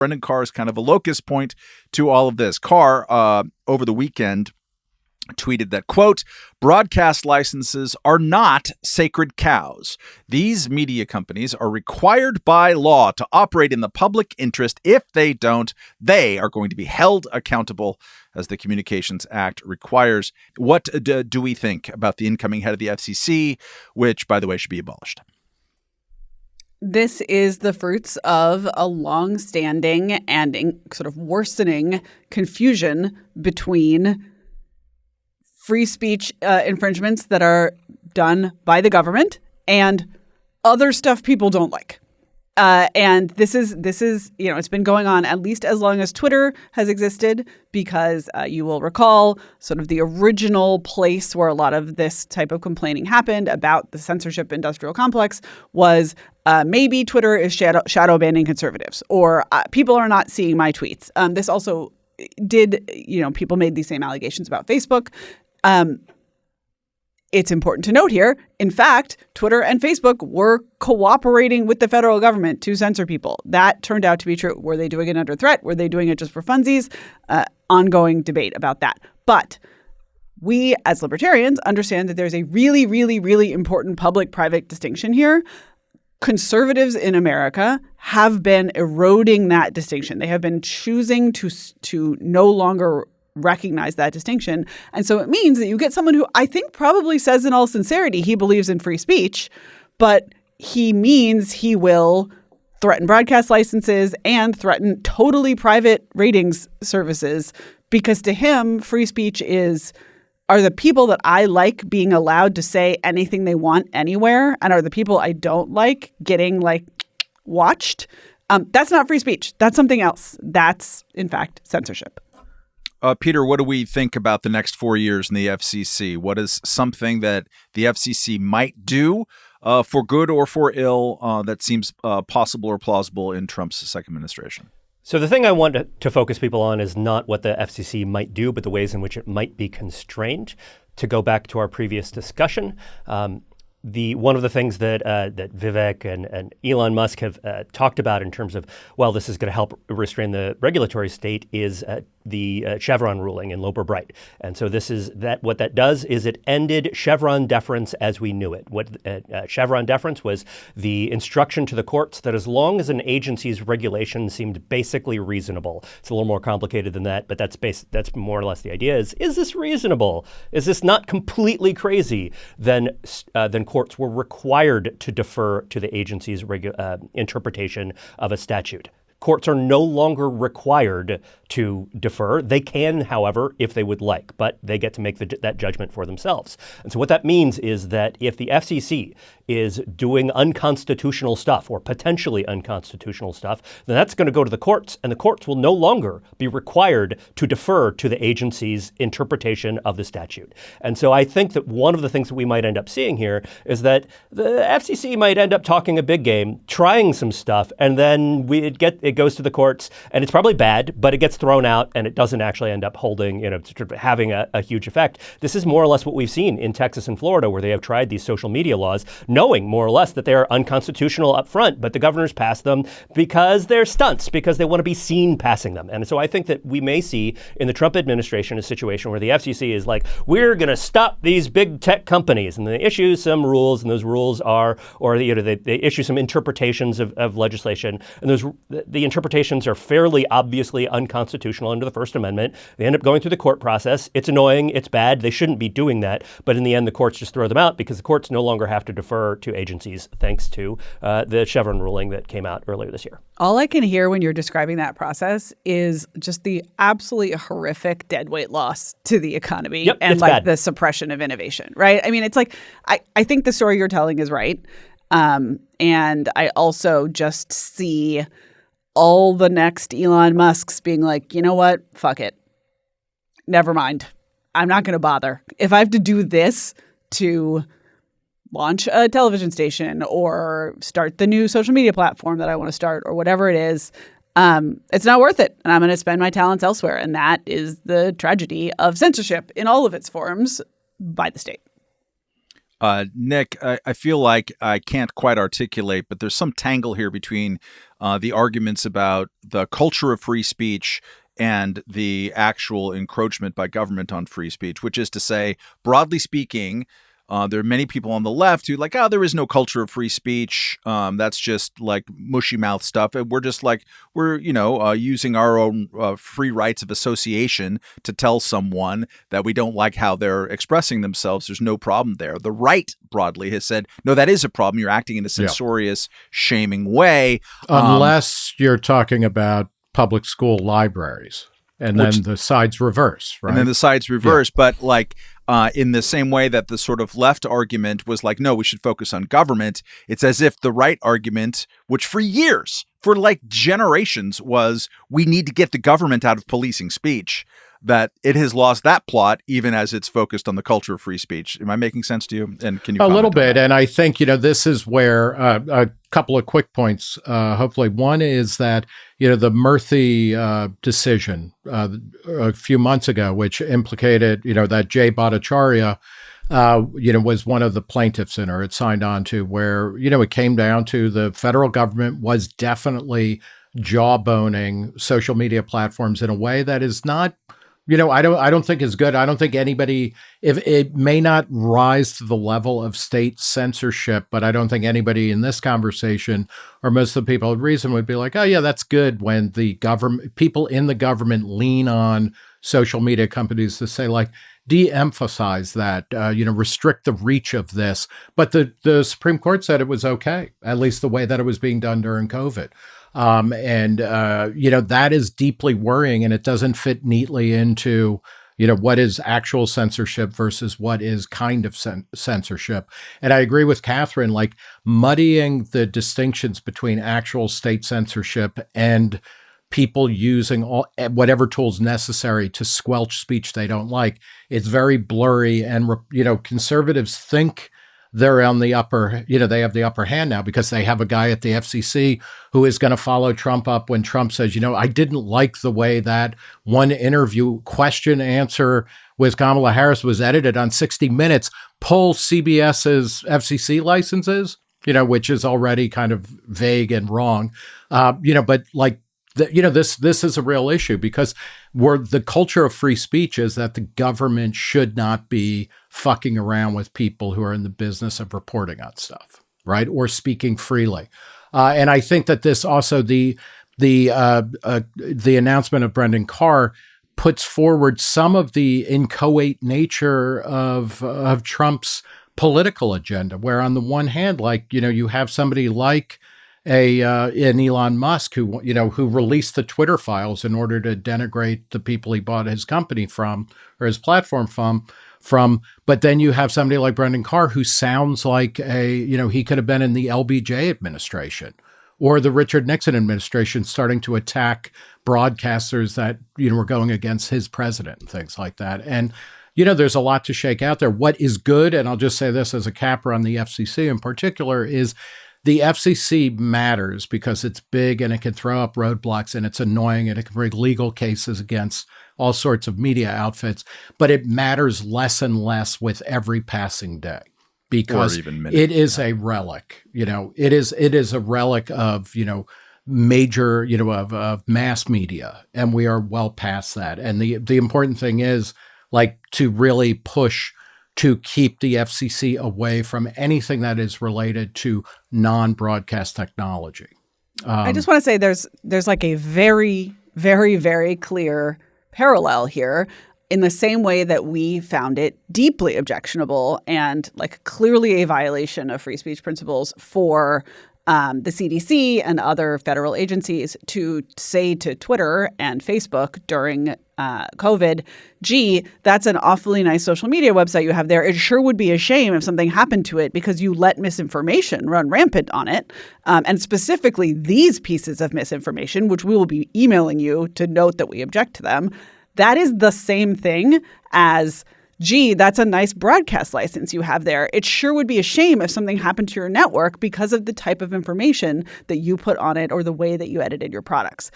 Brendan Carr is kind of a locus point to all of this. Carr, over the weekend, tweeted that, quote, broadcast licenses are not sacred cows. These media companies are required by law to operate in the public interest. If they don't, they are going to be held accountable as the Communications Act requires. What do we think about the incoming head of the FCC, which, by the way, should be abolished? This is the fruits of a long-standing and sort of worsening confusion between free speech infringements that are done by the government and other stuff people don't like. And this is it's been going on at least as long as Twitter has existed, because you will recall sort of the original place where a lot of this type of complaining happened about the censorship industrial complex was maybe Twitter is shadow banning conservatives, or people are not seeing my tweets. This also did, people made these same allegations about Facebook. It's important to note here, in fact, Twitter and Facebook were cooperating with the federal government to censor people. That turned out to be true. Were they doing it under threat? Were they doing it just for funsies? Ongoing debate about that. But we, as libertarians, understand that there's a really, really, really important public-private distinction here. Conservatives in America have been eroding that distinction. They have been choosing to no longer recognize that distinction. And so it means that you get someone who I think probably says in all sincerity he believes in free speech, but he means he will threaten broadcast licenses and threaten totally private ratings services, because to him, free speech are the people that I like being allowed to say anything they want anywhere, and are the people I don't like getting watched. That's not free speech. That's something else. That's, in fact, censorship. Peter, what do we think about the next 4 years in the FCC? What is something that the FCC might do for good or for ill that seems possible or plausible in Trump's second administration? So the thing I want to focus people on is not what the FCC might do, but the ways in which it might be constrained. To go back to our previous discussion, one of the things that Vivek and Elon Musk have talked about in terms of, well, this is going to help restrain the regulatory state is the Chevron ruling in Loper Bright. And so what that does is it ended Chevron deference as we knew it. What Chevron deference was the instruction to the courts that as long as an agency's regulation seemed basically reasonable. It's a little more complicated than that, but that's more or less the idea is this reasonable? Is this not completely crazy? Then courts were required to defer to the agency's interpretation of a statute. Courts are no longer required to defer. They can, however, if they would like, but they get to make that judgment for themselves. And so what that means is that if the FCC is doing unconstitutional stuff or potentially unconstitutional stuff, then that's going to go to the courts, and the courts will no longer be required to defer to the agency's interpretation of the statute. And so I think that one of the things that we might end up seeing here is that the FCC might end up talking a big game, trying some stuff, and then it goes to the courts, and it's probably bad, but it gets thrown out, and it doesn't actually end up holding, having a huge effect. This is more or less what we've seen in Texas and Florida, where they have tried these social media laws, knowing more or less that they are unconstitutional up front, but the governors pass them because they're stunts, because they want to be seen passing them. And so I think that we may see in the Trump administration a situation where the FCC is like, we're going to stop these big tech companies, and they issue some rules, and those rules are, or they issue some interpretations of legislation, and the interpretations are fairly obviously unconstitutional under the First Amendment. They end up going through the court process. It's annoying. It's bad. They shouldn't be doing that. But in the end, the courts just throw them out because the courts no longer have to defer to agencies, thanks to the Chevron ruling that came out earlier this year. All I can hear when you're describing that process is just the absolutely horrific deadweight loss to the economy and bad. The suppression of innovation, right? I mean, it's like, I think the story you're telling is right. And I also just see all the next Elon Musks being like, you know what? Fuck it. Never mind. I'm not going to bother. If I have to do this to launch a television station or start the new social media platform that I want to start or whatever it is, it's not worth it. And I'm going to spend my talents elsewhere. And that is the tragedy of censorship in all of its forms by the state. Nick, I feel like I can't quite articulate, but there's some tangle here between the arguments about the culture of free speech and the actual encroachment by government on free speech, which is to say, broadly speaking, there are many people on the left who like, there is no culture of free speech. That's just like mushy mouth stuff. And we're just like, using our own free rights of association to tell someone that we don't like how they're expressing themselves. There's no problem there. The right broadly has said, no, that is a problem. You're acting in a censorious, shaming way. Unless you're talking about public school libraries. And then the sides reverse, right? And then the sides reverse. Yeah. But like, in the same way that the sort of left argument was like, no, we should focus on government. It's as if the right argument, which for years, for like generations, was we need to get the government out of policing speech, that it has lost that plot even as it's focused on the culture of free speech. Am I making sense to you? And can you a little bit? And I think, this is where a couple of quick points, hopefully. One is that, the Murthy decision a few months ago, which implicated, that Jay Bhattacharya, was one of the plaintiffs in her. It signed on to where, it came down to the federal government was definitely jawboning social media platforms in a way that is not, I don't think is good. I don't think anybody, if it may not rise to the level of state censorship, but I don't think anybody in this conversation or most of the people of reason would be like, oh yeah, that's good when the government, people in the government lean on social media companies to say like, de-emphasize that, restrict the reach of this. But the Supreme Court said it was okay, at least the way that it was being done during COVID. That is deeply worrying, and it doesn't fit neatly into, what is actual censorship versus what is kind of censorship. And I agree with Catherine, like muddying the distinctions between actual state censorship and people using whatever tools necessary to squelch speech they don't like. It's very blurry, and, conservatives think they're on the upper, they have the upper hand now because they have a guy at the FCC who is going to follow Trump up when Trump says, I didn't like the way that one interview question answer with Kamala Harris was edited on 60 Minutes, pull CBS's FCC licenses, which is already kind of vague and wrong. But like, this is a real issue because the culture of free speech is that the government should not be fucking around with people who are in the business of reporting on stuff, right? Or speaking freely. And I think that this also, the announcement of Brendan Carr puts forward some of the inchoate nature of Trump's political agenda, where on the one hand, like, you have somebody like an Elon Musk who released the Twitter files in order to denigrate the people he bought his company from or his platform from. But then you have somebody like Brendan Carr who sounds like he could have been in the LBJ administration or the Richard Nixon administration, starting to attack broadcasters that, were going against his president and things like that. And, there's a lot to shake out there. What is good, and I'll just say this as a capper on the FCC in particular, is the FCC matters because it's big and it can throw up roadblocks and it's annoying and it can bring legal cases against all sorts of media outfits, but it matters less and less with every passing day because it is a relic. It is a relic of, major, of mass media, and we are well past that. And the important thing is like to really push to keep the FCC away from anything that is related to non-broadcast technology. I just want to say there's like a very, very, very clear parallel here in the same way that we found it deeply objectionable and like clearly a violation of free speech principles for the CDC and other federal agencies to say to Twitter and Facebook during COVID, gee, that's an awfully nice social media website you have there. It sure would be a shame if something happened to it because you let misinformation run rampant on it. And specifically these pieces of misinformation, which we will be emailing you to note that we object to them. That is the same thing as, gee, that's a nice broadcast license you have there. It sure would be a shame if something happened to your network because of the type of information that you put on it or the way that you edited your products.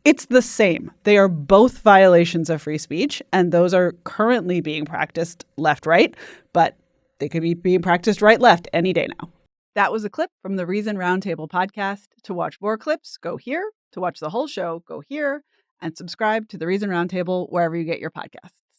It's the same. They are both violations of free speech, and those are currently being practiced left, right, but They could be being practiced right, left any day now. That was a clip from the Reason Roundtable podcast. To watch more clips, go here. To watch the whole show, go here. And subscribe to the Reason Roundtable wherever you get your podcasts.